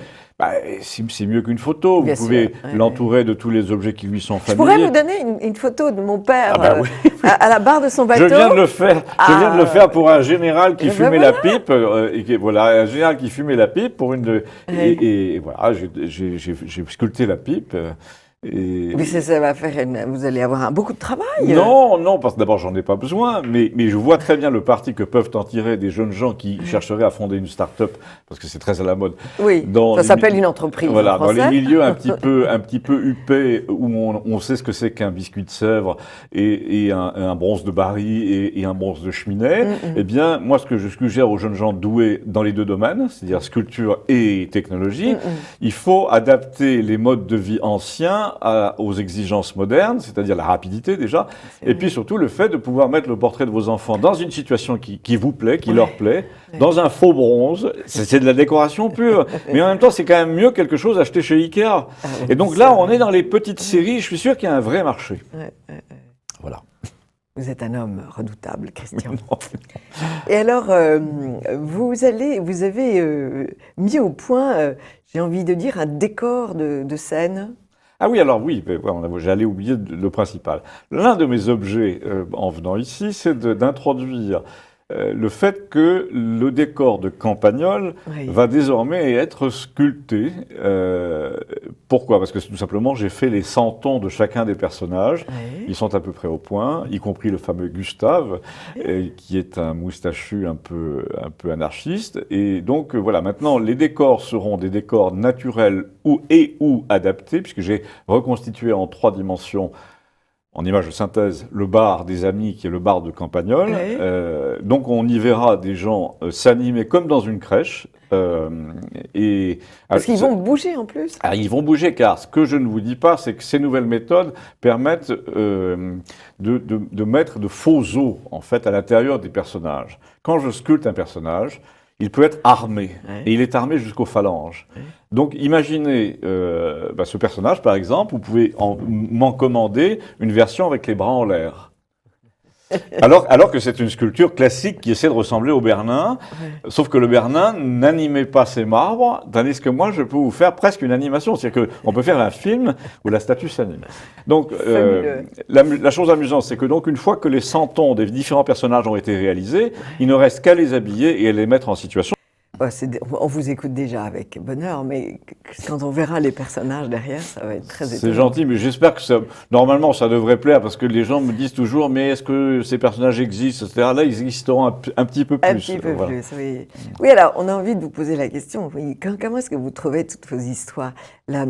C'est mieux qu'une photo. Bien vous pouvez sûr, ouais, l'entourer de tous les objets qui lui sont Je familiers. pourrais vous donner une photo de mon père Ah bah oui. à la barre de son bateau. Je viens de le faire. Je viens de le faire pour un général qui Eh ben fumait voilà. la pipe. Voilà, un général qui fumait la pipe pour une de. Ouais. Et voilà, j'ai sculpté la pipe. Mais ça va faire vous allez avoir beaucoup de travail. Non, parce que d'abord, j'en ai pas besoin, mais je vois très bien le parti que peuvent en tirer des jeunes gens qui chercheraient à fonder une start-up, parce que c'est très à la mode. Oui, Dans ça les s'appelle une entreprise Voilà, en dans français. les milieux un petit peu huppés, où on sait ce que c'est qu'un biscuit de Sèvres et un bronze de Bari et un bronze de Cheminée, eh bien, moi, ce que je suggère aux jeunes gens doués dans les deux domaines, c'est-à-dire sculpture et technologie, il faut adapter les modes de vie anciens aux exigences modernes, c'est-à-dire la rapidité déjà, et puis surtout le fait de pouvoir mettre le portrait de vos enfants dans une situation qui vous plaît, qui leur plaît, dans un faux bronze. C'est de la décoration pure, mais en même temps, c'est quand même mieux quelque chose acheté chez Ikea. Et donc là, on est dans les petites séries, je suis sûr qu'il y a un vrai marché. Voilà. Vous êtes un homme redoutable, Christian. Et alors, vous avez mis au point, j'ai envie de dire, un décor de scène. Ah oui, alors oui, j'allais oublier le principal. L'un de mes objets en venant ici, c'est d'introduire le fait que le décor de Campagnol va désormais être sculpté. Pourquoi ? Parce que tout simplement, j'ai fait les 100 tons de chacun des personnages. Ils sont à peu près au point, y compris le fameux Gustave, qui est un moustachu un peu anarchiste. Et donc voilà, maintenant, les décors seront des décors naturels ou adaptés, puisque j'ai reconstitué en 3 dimensions, en image de synthèse, le bar des Amis, qui est le bar de Campagnol. Donc on y verra des gens s'animer comme dans une crèche. Parce qu'ils vont bouger en plus. Ils vont bouger, car ce que je ne vous dis pas, c'est que ces nouvelles méthodes permettent de mettre de faux os, en fait, à l'intérieur des personnages. Quand je sculpte un personnage, il peut être armé, et il est armé jusqu'aux phalanges. Donc imaginez ce personnage, par exemple, vous pouvez m'en commander une version avec les bras en l'air. Alors que c'est une sculpture classique qui essaie de ressembler au Bernin, sauf que le Bernin n'animait pas ses marbres, tandis que moi, je peux vous faire presque une animation. C'est-à-dire qu'on peut faire un film où la statue s'anime. Donc, la chose amusante, c'est que donc une fois que les 100 tons des différents personnages ont été réalisés, il ne reste qu'à les habiller et à les mettre en situation. On vous écoute déjà avec bonheur, mais quand on verra les personnages derrière, ça va être très étonnant. C'est gentil, mais j'espère que normalement, ça devrait plaire, parce que les gens me disent toujours, mais est-ce que ces personnages existent, etc. Là, ils existeront un petit peu plus. Un petit peu plus, oui. Oui, alors, on a envie de vous poser la question. Oui, comment est-ce que vous trouvez toutes vos histoires ? Là,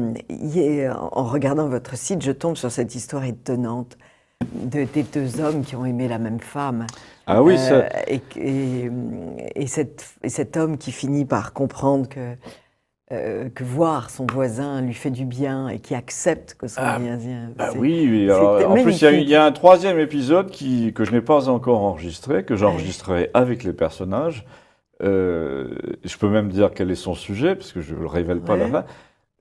en regardant votre site, je tombe sur cette histoire étonnante des 2 hommes qui ont aimé la même femme. Ah oui, ça. Et cet homme qui finit par comprendre que voir son voisin lui fait du bien et qui accepte que son voisin... Bah oui, alors, en plus il y a un troisième épisode que je n'ai pas encore enregistré, que j'enregistrerai avec les personnages. Je peux même dire quel est son sujet, parce que je ne le révèle pas à la fin.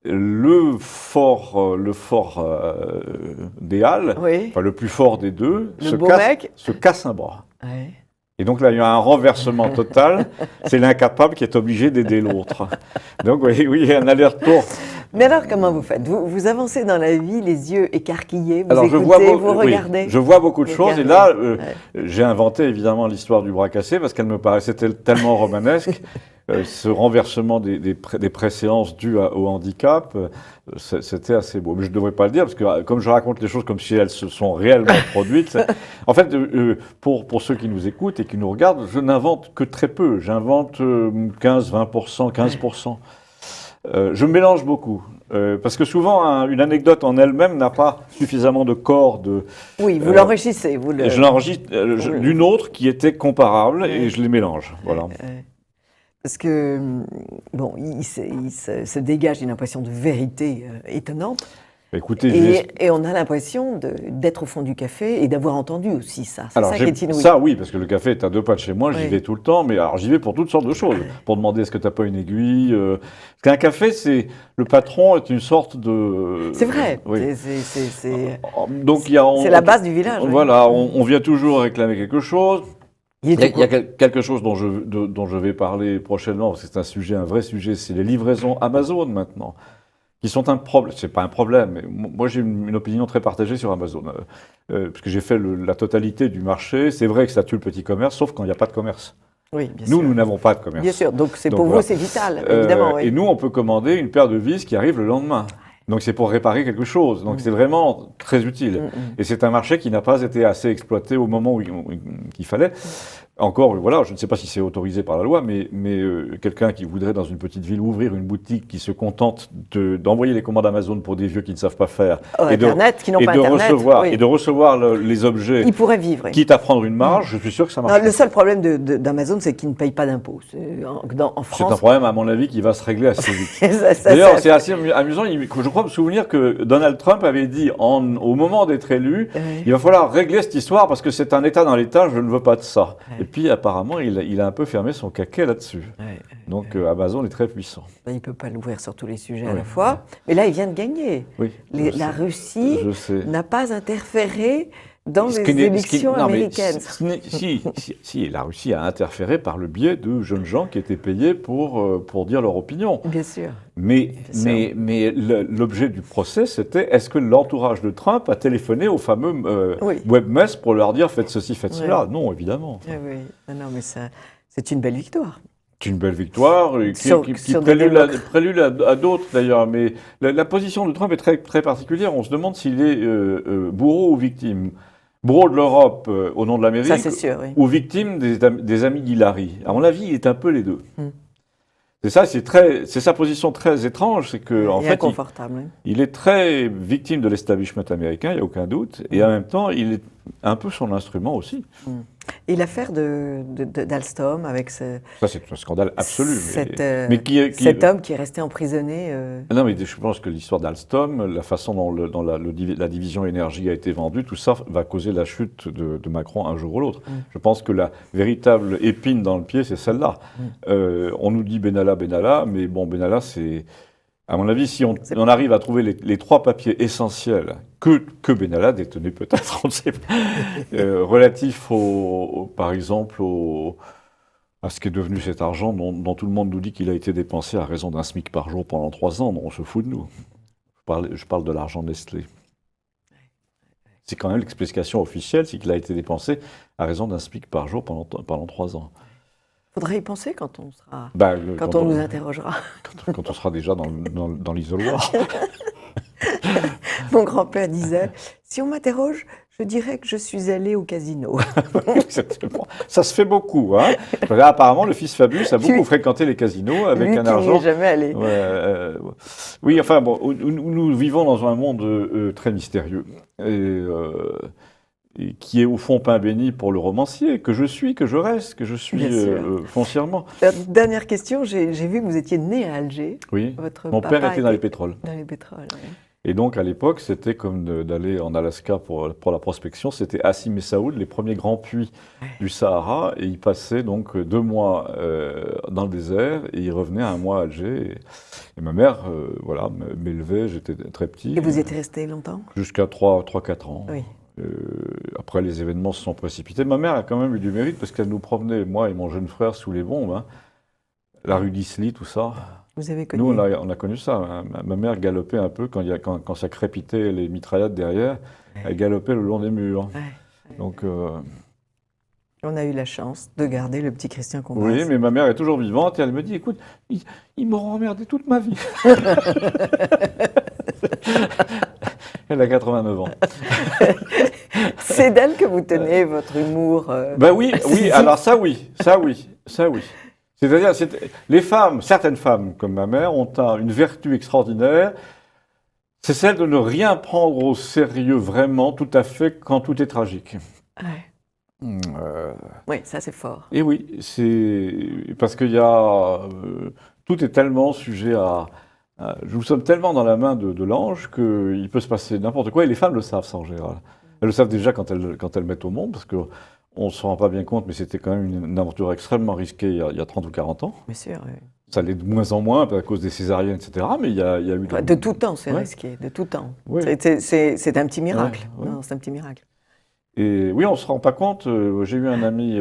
Le fort des Halles, enfin, le plus fort des deux, se casse un bras. Ouais. Et donc là, il y a un renversement total. C'est l'incapable qui est obligé d'aider l'autre. Donc oui, il y a un aller-retour. Mais alors, comment vous faites vous avancez dans la vie, les yeux écarquillés, vous alors, écoutez, vous regardez. Je vois beaucoup de choses. Et là, j'ai inventé évidemment l'histoire du bras cassé parce qu'elle me paraissait tellement romanesque. Ce renversement des préséances dues au handicap, c'était assez beau. Mais je ne devrais pas le dire, parce que comme je raconte les choses comme si elles se sont réellement produites, en fait, pour ceux qui nous écoutent et qui nous regardent, je n'invente que très peu. J'invente 15, 20%, 15%. Je mélange beaucoup. Parce que souvent, une anecdote en elle-même n'a pas suffisamment de corps. Oui, vous l'enrichissez. Je l'enregistre d'une autre qui était comparable et je les mélange. Voilà. Parce que, bon, il se dégage une impression de vérité étonnante. Écoutez, et on a l'impression d'être au fond du café et d'avoir entendu aussi ça. C'est ça qui est inouï. Ça, oui, parce que le café est à 2 pas de chez moi, j'y vais tout le temps, mais alors j'y vais pour toutes sortes de choses. Pour demander est-ce que tu n'as pas une aiguille. Parce qu'un café, le patron est une sorte de... C'est vrai. Oui. C'est la base du village. Voilà, on vient toujours réclamer quelque chose. Il y a quelque chose dont je vais parler prochainement, parce que c'est un vrai sujet, c'est les livraisons Amazon maintenant, qui sont un problème. C'est pas un problème, mais moi j'ai une opinion très partagée sur Amazon, parce que j'ai fait la totalité du marché. C'est vrai que ça tue le petit commerce, sauf quand il n'y a pas de commerce. Oui, bien sûr. Nous n'avons pas de commerce. Bien sûr, donc pour vous c'est vital, évidemment. Oui. Et nous, on peut commander une paire de vis qui arrive le lendemain. Donc c'est pour réparer quelque chose. Donc c'est vraiment très utile. Et c'est un marché qui n'a pas été assez exploité au moment qu'il fallait. Encore, voilà, je ne sais pas si c'est autorisé par la loi, mais quelqu'un qui voudrait dans une petite ville ouvrir une boutique qui se contente d'envoyer les commandes Amazon pour des vieux qui ne savent pas faire et de recevoir les objets, il pourrait vivre. Quitte à prendre une marge, je suis sûr que ça marche. Le seul problème d'Amazon, c'est qu'il ne paye pas d'impôts. En France, c'est un problème, à mon avis, qui va se régler assez vite. D'ailleurs, c'est assez amusant. Je crois me souvenir que Donald Trump avait dit au moment d'être élu, il va falloir régler cette histoire parce que c'est un État dans l'État, je ne veux pas de ça. Et puis apparemment, il a un peu fermé son caquet là-dessus. Donc Amazon est très puissant. Il ne peut pas l'ouvrir sur tous les sujets à la fois. Mais là, il vient de gagner. Oui, la Russie n'a pas interféré dans les élections américaines. Si, la Russie a interféré par le biais de jeunes gens qui étaient payés pour dire leur opinion. Bien sûr. Mais l'objet du procès, c'était est-ce que l'entourage de Trump a téléphoné aux fameux webmess pour leur dire faites ceci, faites cela? Non, évidemment. Oui. Non, mais c'est une belle victoire. C'est une belle victoire qui prélude à d'autres d'ailleurs. Mais la position de Trump est très, très particulière. On se demande s'il est bourreau ou victime. Bourreau de l'Europe au nom de l'Amérique, ou victime des amis d'Hillary. À mon avis, il est un peu les deux. C'est sa position très étrange, c'est que en fait, il est très victime de l'establishment américain, il n'y a aucun doute, et en même temps, il est un peu son instrument aussi. Et l'affaire d'Alstom avec ça, c'est un scandale absolu. Cet homme qui est resté emprisonné. Non, mais je pense que l'histoire d'Alstom, la façon dont la division énergie a été vendue, tout ça va causer la chute de Macron un jour ou l'autre. Je pense que la véritable épine dans le pied, c'est celle-là. On nous dit Benalla, mais bon, Benalla, c'est... À mon avis, si on arrive à trouver les 3 papiers essentiels que Benalla détenait peut-être, on ne sait pas, relatifs par exemple à ce qui est devenu cet argent dont tout le monde nous dit qu'il a été dépensé à raison d'un SMIC par jour pendant 3 ans, on se fout de nous. Je parle de l'argent Nestlé. C'est quand même l'explication officielle, c'est qu'il a été dépensé à raison d'un SMIC par jour pendant 3 ans. Faudrait y penser quand on sera, quand on nous interrogera. Quand on sera déjà dans l'isoloir. Mon grand-père disait, si on m'interroge, je dirais que je suis allé au casino. Ça se fait beaucoup. Hein. Apparemment, le fils Fabius a beaucoup fréquenté les casinos avec un argent. Lui qui n'y est jamais allé. Oui, enfin bon, nous vivons dans un monde très mystérieux. Et, et qui est au fond pain béni pour le romancier, que je suis, que je reste, que je suis Bien sûr. foncièrement. Dernière question, j'ai vu que vous étiez né à Alger. Oui, Votre mon papa père était dans les pétroles. Dans les pétroles, oui. Et donc, à l'époque, c'était comme d'aller en Alaska pour la prospection. C'était Hassim et Saoud, les premiers grands puits du Sahara. Et ils passaient donc 2 mois dans le désert et ils revenaient 1 mois à Alger. Et ma mère, voilà, m'élevait, j'étais très petit. Et vous étiez resté longtemps? Jusqu'à 3-4 ans. Oui. Après, les événements se sont précipités. Ma mère a quand même eu du mérite parce qu'elle nous promenait, moi et mon jeune frère, sous les bombes. Hein. La rue d'Isly, tout ça. Vous avez connu? Nous, on a connu ça. Hein. Ma mère galopait un peu quand ça crépitait les mitraillettes derrière. Elle galopait le long des murs. Donc, on a eu la chance de garder le petit Christian Combas. oui, mais ma mère est toujours vivante et elle me dit, écoute, ils m'auront emmerdé toute ma vie. Elle a 89 ans. C'est d'elle que vous tenez votre humour. Ben oui, alors ça oui. C'est-à-dire, les femmes, certaines femmes comme ma mère, ont une vertu extraordinaire, c'est celle de ne rien prendre au sérieux vraiment, tout à fait, quand tout est tragique. Ouais. Oui, ça c'est fort. Et oui, c'est parce qu'il y a tout est tellement sujet nous sommes tellement dans la main de l'ange qu'il peut se passer n'importe quoi. Et les femmes le savent, ça en général. Elles le savent déjà quand elles mettent au monde, parce qu'on ne se rend pas bien compte, mais c'était quand même une aventure extrêmement risquée il y a 30 ou 40 ans. Bien sûr, oui. Ça l'est de moins en moins à cause des césariennes, etc. Mais il y a eu... De tout temps, c'est risqué, de tout temps. Oui. C'est un petit miracle. Ouais. Non, c'est un petit miracle. Et oui, on ne se rend pas compte. J'ai eu un ami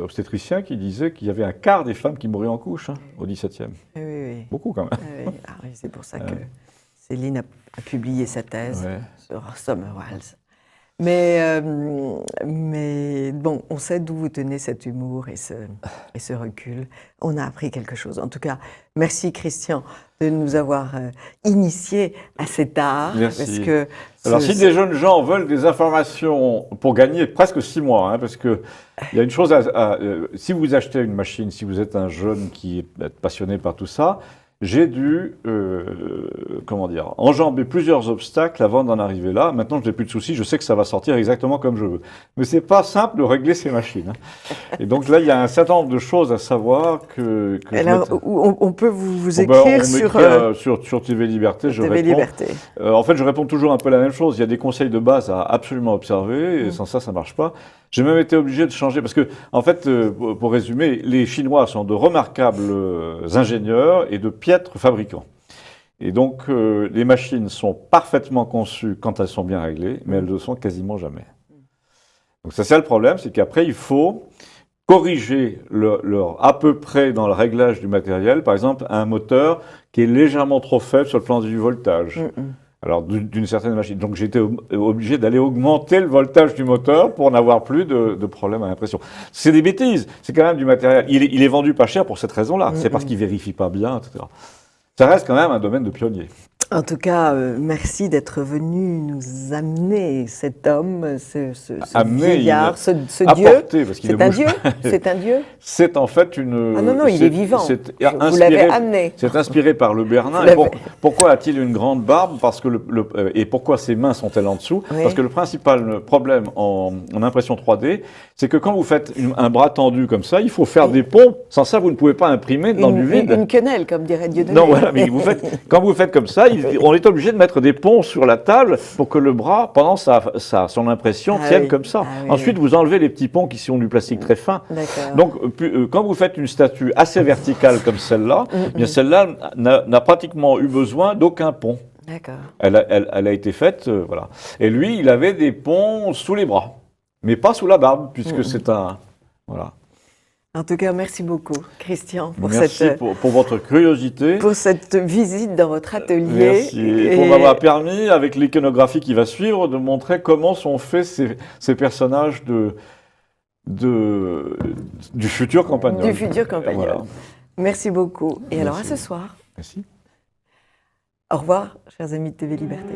obstétricien qui disait qu'il y avait un quart des femmes qui mouraient en couche au XVIIe. Oui. Beaucoup quand même. Oui. Ah, oui, c'est pour ça que Céline a publié sa thèse sur Sommerwald. Mais bon, on sait d'où vous tenez cet humour et ce recul. On a appris quelque chose. En tout cas, merci Christian de nous avoir initiés à cet art. Merci. Parce que alors, si des jeunes gens veulent des informations pour gagner presque 6 mois, parce qu'il y a une chose si vous achetez une machine, si vous êtes un jeune qui est passionné par tout ça, j'ai dû, enjamber plusieurs obstacles avant d'en arriver là. Maintenant, je n'ai plus de soucis, je sais que ça va sortir exactement comme je veux. Mais c'est pas simple de régler ces machines. Et donc là, il y a un certain nombre de choses à savoir que alors, on peut vous écrire sur TV Liberté, je TV réponds. Liberté. En fait, je réponds toujours un peu la même chose. Il y a des conseils de base à absolument observer, et sans ça marche pas. J'ai même été obligé de changer, parce que, en fait, pour résumer, les Chinois sont de remarquables ingénieurs et de piètres fabricants. Et donc, les machines sont parfaitement conçues quand elles sont bien réglées, mais elles ne le sont quasiment jamais. Donc, c'est ça le problème, c'est qu'après, il faut corriger à peu près dans le réglage du matériel. Par exemple, un moteur qui est légèrement trop faible sur le plan du voltage. Alors, d'une certaine machine. Donc, j'ai été obligé d'aller augmenter le voltage du moteur pour n'avoir plus de problème à l'impression. C'est des bêtises. C'est quand même du matériel. Il est vendu pas cher pour cette raison-là. C'est parce qu'il vérifie pas bien, etc. Ça reste quand même un domaine de pionnier. En tout cas, merci d'être venu nous amener cet homme, ce vieillard, ce Dieu. C'est un Dieu. C'est un Dieu. C'est en fait une. Ah non, il est vivant. Vous l'avez amené. C'est inspiré par le Bernin. Pourquoi a-t-il une grande barbe? Parce que et pourquoi ses mains sont-elles en dessous? Parce que le principal problème en impression 3D, c'est que quand vous faites un bras tendu comme ça, il faut faire des ponts. Sans ça, vous ne pouvez pas imprimer dans du vide. Une quenelle, comme dirait Dieudonné. Non, voilà, mais quand vous faites comme ça, on est obligé de mettre des ponts sur la table pour que le bras, pendant son impression, tienne comme ça. Ensuite, vous enlevez les petits ponts qui sont du plastique très fin. Donc, quand vous faites une statue assez verticale comme celle-là, bien celle-là n'a pratiquement eu besoin d'aucun pont. D'accord. Elle a été faite, voilà. Et lui, il avait des ponts sous les bras, mais pas sous la barbe, puisque c'est un... Voilà. En tout cas, merci beaucoup, Christian, pour votre curiosité. Pour cette visite dans votre atelier. Merci. Et pour m'avoir permis, avec l'iconographie qui va suivre, de montrer comment sont faits ces personnages du futur campagnol. Du futur campagnol. Voilà. Merci beaucoup. Et alors, à ce soir. Merci. Au revoir, chers amis de TV Liberté.